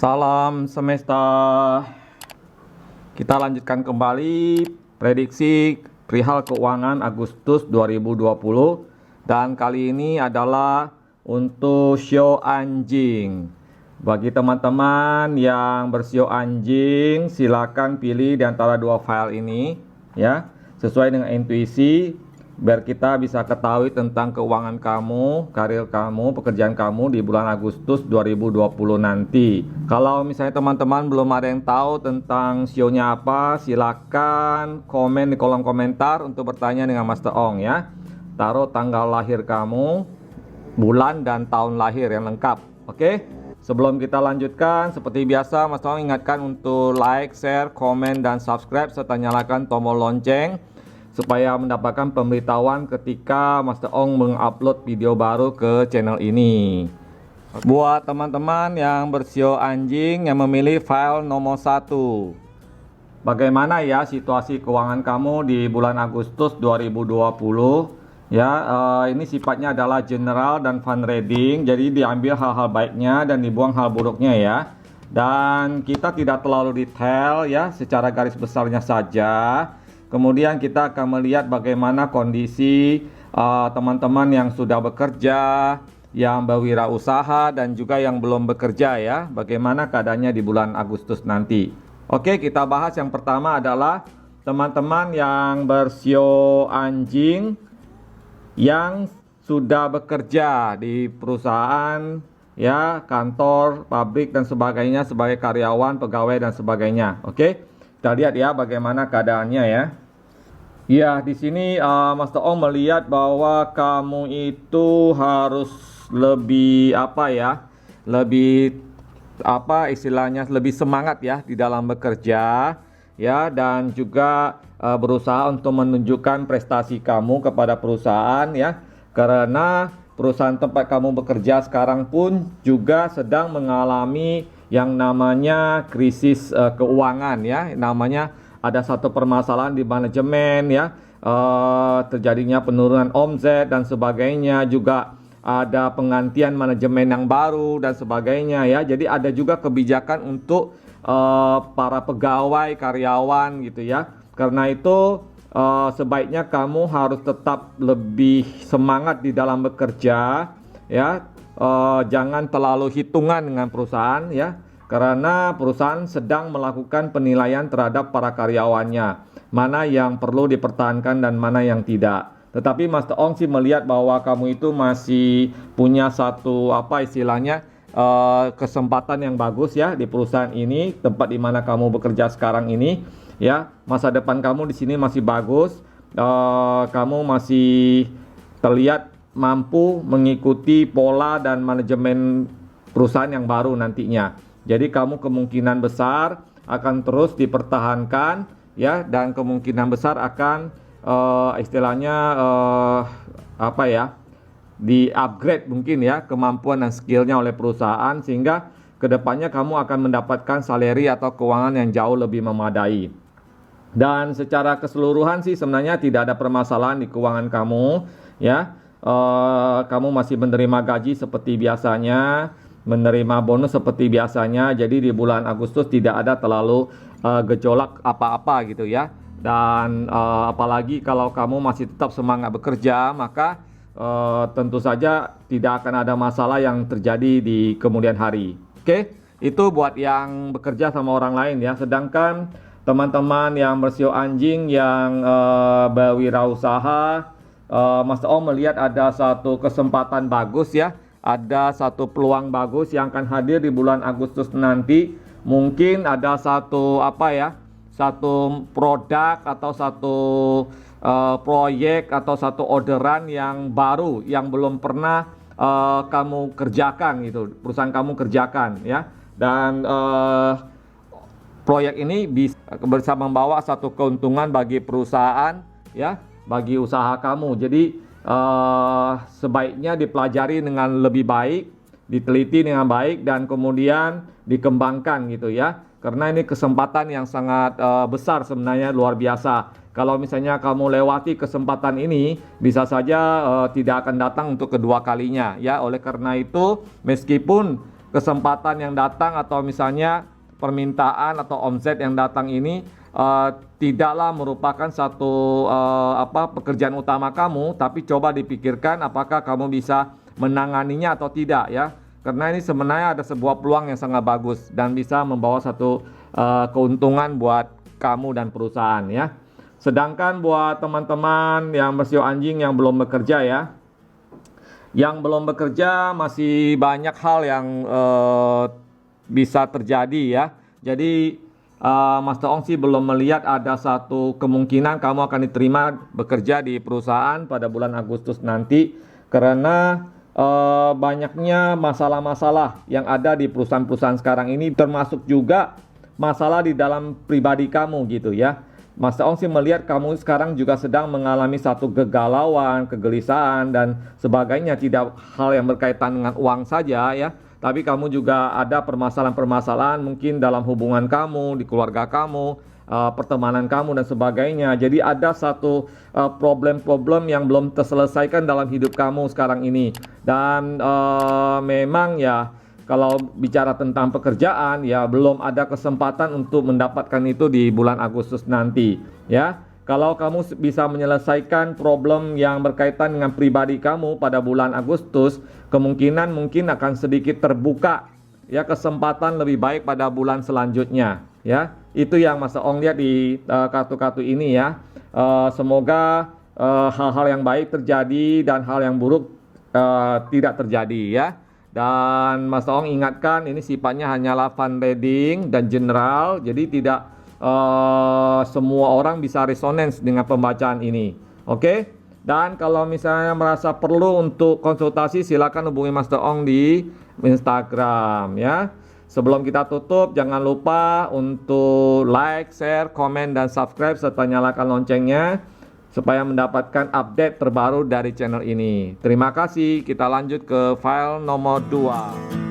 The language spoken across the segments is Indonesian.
Salam semesta. Kita lanjutkan kembali prediksi perihal keuangan Agustus 2020 dan kali ini adalah untuk sio anjing. Bagi teman-teman yang bersio anjing, silakan pilih di antara dua file ini ya, sesuai dengan intuisi biar kita bisa ketahui tentang keuangan kamu, karir kamu, pekerjaan kamu di bulan Agustus 2020 nanti. Kalau misalnya teman-teman belum ada yang tahu tentang sionya apa, silakan komen di kolom komentar untuk bertanya dengan Master Ong ya. Taruh tanggal lahir kamu, bulan dan tahun lahir yang lengkap. Oke? Sebelum kita lanjutkan, seperti biasa Master Ong ingatkan untuk like, share, komen, dan subscribe serta nyalakan tombol lonceng supaya mendapatkan pemberitahuan ketika Master Ong mengupload video baru ke channel ini. Buat teman-teman yang bersio anjing yang memilih file nomor 1, bagaimana ya situasi keuangan kamu di bulan Agustus 2020 ya. Ini sifatnya adalah general dan fund reading, jadi diambil hal-hal baiknya dan dibuang hal buruknya ya. Dan kita tidak terlalu detail ya, secara garis besarnya saja. Kemudian kita akan melihat bagaimana kondisi teman-teman yang sudah bekerja, yang berwirausaha, dan juga yang belum bekerja ya. Bagaimana keadaannya di bulan Agustus nanti. Oke, kita bahas yang pertama adalah teman-teman yang bersio anjing yang sudah bekerja di perusahaan ya, kantor, pabrik, dan sebagainya sebagai karyawan, pegawai, dan sebagainya. Oke, kita lihat ya bagaimana keadaannya ya. Ya, di sini Master Ong melihat bahwa kamu itu harus lebih istilahnya lebih semangat ya di dalam bekerja ya, dan juga berusaha untuk menunjukkan prestasi kamu kepada perusahaan ya, karena perusahaan tempat kamu bekerja sekarang pun juga sedang mengalami yang namanya krisis keuangan ya, namanya ada satu permasalahan di manajemen ya, terjadinya penurunan omset dan sebagainya, juga ada penggantian manajemen yang baru dan sebagainya ya. Jadi ada juga kebijakan untuk para pegawai, karyawan gitu ya. Karena itu sebaiknya kamu harus tetap lebih semangat di dalam bekerja ya. Jangan terlalu hitungan dengan perusahaan ya, karena perusahaan sedang melakukan penilaian terhadap para karyawannya, mana yang perlu dipertahankan dan mana yang tidak. Tetapi Master Ong sih melihat bahwa kamu itu masih punya satu kesempatan yang bagus ya di perusahaan ini, tempat di mana kamu bekerja sekarang ini ya. Masa depan kamu di sini masih bagus. Kamu masih terlihat mampu mengikuti pola dan manajemen perusahaan yang baru nantinya. Jadi kamu kemungkinan besar akan terus dipertahankan ya, dan kemungkinan besar akan di-upgrade mungkin ya kemampuan dan skillnya oleh perusahaan, sehingga kedepannya kamu akan mendapatkan salary atau keuangan yang jauh lebih memadai. Dan secara keseluruhan sih sebenarnya tidak ada permasalahan di keuangan kamu ya. Kamu masih menerima gaji seperti biasanya, menerima bonus seperti biasanya. Jadi di bulan Agustus tidak ada terlalu gejolak apa-apa gitu ya. Dan apalagi kalau kamu masih tetap semangat bekerja, maka tentu saja tidak akan ada masalah yang terjadi di kemudian hari. Oke, itu buat yang bekerja sama orang lain ya. Sedangkan teman-teman yang bersio anjing yang berwirausaha, Master Ong melihat ada satu kesempatan bagus ya. Ada satu peluang bagus yang akan hadir di bulan Agustus nanti. Mungkin ada satu satu produk atau satu proyek atau satu orderan yang baru yang belum pernah kamu kerjakan gitu, perusahaan kamu kerjakan ya. Dan proyek ini bisa membawa satu keuntungan bagi perusahaan ya, bagi usaha kamu. Jadi sebaiknya dipelajari dengan lebih baik, diteliti dengan baik, dan kemudian dikembangkan gitu ya. Karena ini kesempatan yang sangat besar sebenarnya, luar biasa. Kalau misalnya kamu lewati kesempatan ini, bisa saja tidak akan datang untuk kedua kalinya ya. Oleh karena itu, meskipun kesempatan yang datang atau misalnya permintaan atau omset yang datang ini tidaklah merupakan satu pekerjaan utama kamu, tapi coba dipikirkan apakah kamu bisa menanganinya atau tidak ya. Karena ini sebenarnya ada sebuah peluang yang sangat bagus dan bisa membawa satu keuntungan buat kamu dan perusahaan ya. Sedangkan buat teman-teman yang bersio anjing yang belum bekerja ya, yang belum bekerja masih banyak hal yang bisa terjadi ya. Jadi Master Ong sih belum melihat ada satu kemungkinan kamu akan diterima bekerja di perusahaan pada bulan Agustus nanti, karena banyaknya masalah-masalah yang ada di perusahaan-perusahaan sekarang ini, termasuk juga masalah di dalam pribadi kamu gitu ya. Master Ong sih melihat kamu sekarang juga sedang mengalami satu kegalauan, kegelisahan dan sebagainya, tidak hal yang berkaitan dengan uang saja ya, tapi kamu juga ada permasalahan-permasalahan mungkin dalam hubungan kamu, di keluarga kamu, pertemanan kamu dan sebagainya. Jadi ada satu problem-problem yang belum terselesaikan dalam hidup kamu sekarang ini. Dan memang ya, kalau bicara tentang pekerjaan ya belum ada kesempatan untuk mendapatkan itu di bulan Agustus nanti ya. Kalau kamu bisa menyelesaikan problem yang berkaitan dengan pribadi kamu pada bulan Agustus, kemungkinan mungkin akan sedikit terbuka ya kesempatan lebih baik pada bulan selanjutnya ya. Itu yang Mas Ong lihat di kartu-kartu ini ya. Semoga hal-hal yang baik terjadi dan hal yang buruk tidak terjadi ya. Dan Mas Ong ingatkan ini sifatnya hanyalah fundraising dan general, jadi tidak semua orang bisa resonance dengan pembacaan ini. Oke? Dan kalau misalnya merasa perlu untuk konsultasi, silakan hubungi Master Ong di Instagram ya. Sebelum kita tutup, jangan lupa untuk like, share, komen, dan subscribe serta nyalakan loncengnya supaya mendapatkan update terbaru dari channel ini. Terima kasih. Kita lanjut ke file nomor 2.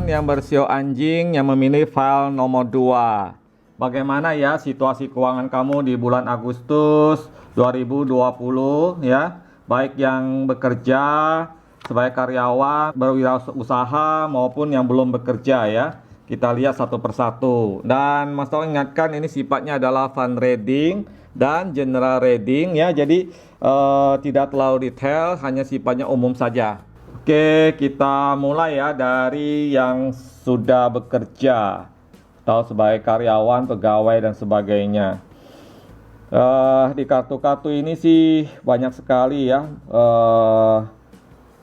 Yang bersio anjing yang memilih file nomor 2. Bagaimana ya situasi keuangan kamu di bulan Agustus 2020 ya, baik yang bekerja sebagai karyawan, berwirausaha maupun yang belum bekerja ya. Kita lihat satu persatu. Dan Mas Ong ingatkan ini sifatnya adalah fund reading dan general reading ya. Jadi tidak terlalu detail, hanya sifatnya umum saja. Oke, kita mulai ya dari yang sudah bekerja atau sebagai karyawan, pegawai dan sebagainya. Di kartu-kartu ini sih banyak sekali ya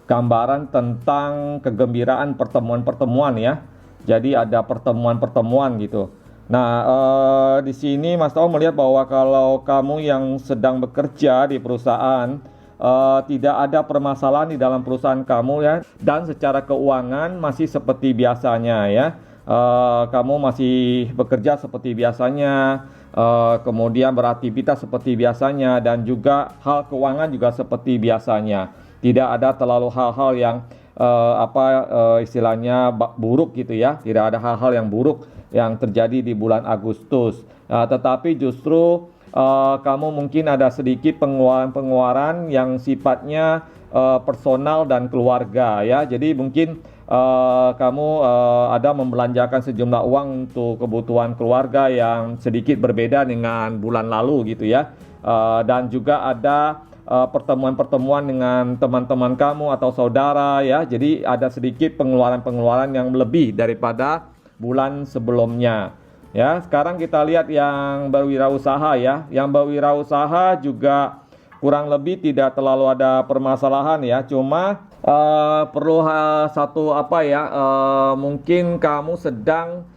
gambaran tentang kegembiraan pertemuan-pertemuan ya. Jadi ada pertemuan-pertemuan gitu. Nah, di sini Mas Ong melihat bahwa kalau kamu yang sedang bekerja di perusahaan, tidak ada permasalahan di dalam perusahaan kamu ya, dan secara keuangan masih seperti biasanya ya. Kamu masih bekerja seperti biasanya, kemudian beraktivitas seperti biasanya, dan juga hal keuangan juga seperti biasanya. Tidak ada terlalu hal-hal yang istilahnya buruk gitu ya. Tidak ada hal-hal yang buruk yang terjadi di bulan Agustus. Tetapi justru kamu mungkin ada sedikit pengeluaran-pengeluaran yang sifatnya personal dan keluarga ya. Jadi mungkin kamu ada membelanjakan sejumlah uang untuk kebutuhan keluarga yang sedikit berbeda dengan bulan lalu gitu ya. Dan juga ada pertemuan-pertemuan dengan teman-teman kamu atau saudara ya. Jadi ada sedikit pengeluaran-pengeluaran yang lebih daripada bulan sebelumnya. Ya, sekarang kita lihat yang berwirausaha ya. Yang berwirausaha juga kurang lebih tidak terlalu ada permasalahan ya. Cuma perlu satu mungkin kamu sedang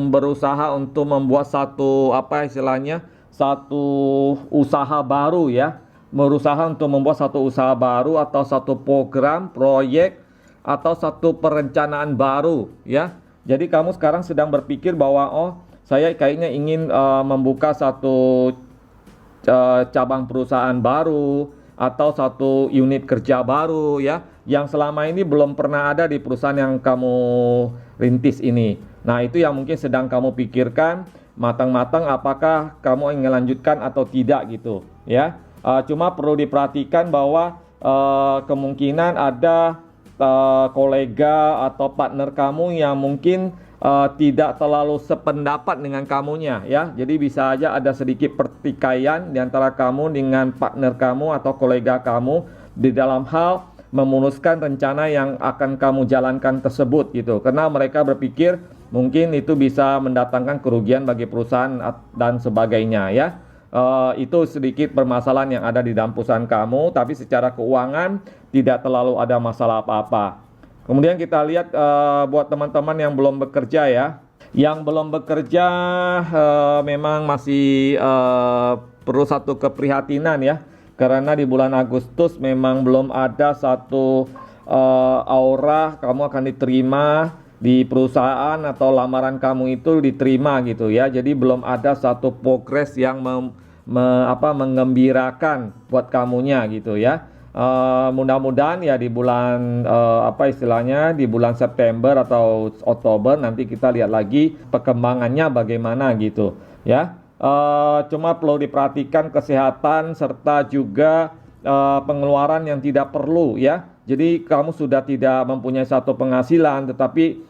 berusaha untuk membuat satu satu usaha baru ya. Berusaha untuk membuat satu usaha baru atau satu program, proyek atau satu perencanaan baru ya. Jadi kamu sekarang sedang berpikir bahwa saya kayaknya ingin membuka satu cabang perusahaan baru atau satu unit kerja baru ya. yang selama ini belum pernah ada di perusahaan yang kamu rintis ini. Nah, itu yang mungkin sedang kamu pikirkan matang-matang apakah kamu ingin lanjutkan atau tidak gitu ya. Cuma perlu diperhatikan bahwa kemungkinan ada kolega atau partner kamu yang mungkin tidak terlalu sependapat dengan kamunya ya. Jadi bisa aja ada sedikit pertikaian di antara kamu dengan partner kamu atau kolega kamu di dalam hal memuluskan rencana yang akan kamu jalankan tersebut gitu. Karena mereka berpikir mungkin itu bisa mendatangkan kerugian bagi perusahaan dan sebagainya ya. Itu sedikit permasalahan yang ada di dalam perusahaan kamu, tapi secara keuangan tidak terlalu ada masalah apa-apa. Kemudian kita lihat buat teman-teman yang belum bekerja ya. Yang belum bekerja memang masih perlu satu keprihatinan ya. Karena di bulan Agustus memang belum ada satu aura kamu akan diterima di perusahaan atau lamaran kamu itu diterima gitu ya. Jadi belum ada satu progres yang mengembirakan buat kamunya gitu ya. Mudah-mudahan ya di bulan di bulan September atau Oktober nanti kita lihat lagi perkembangannya bagaimana gitu ya. Cuma perlu diperhatikan kesehatan serta juga pengeluaran yang tidak perlu ya. Jadi kamu sudah tidak mempunyai satu penghasilan, tetapi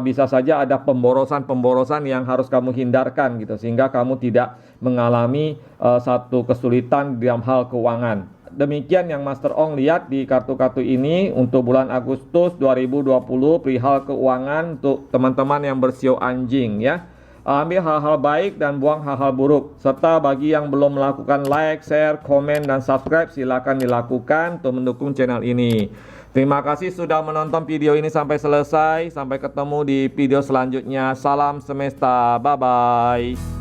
bisa saja ada pemborosan yang harus kamu hindarkan gitu, sehingga kamu tidak mengalami satu kesulitan dalam hal keuangan. Demikian yang Master Ong lihat di kartu-kartu ini untuk bulan Agustus 2020 perihal keuangan untuk teman-teman yang bersio anjing ya. Ambil hal-hal baik dan buang hal-hal buruk. Serta bagi yang belum melakukan like, share, komen, dan subscribe, silakan dilakukan untuk mendukung channel ini. Terima kasih sudah menonton video ini sampai selesai. Sampai ketemu di video selanjutnya. Salam semesta. Bye-bye.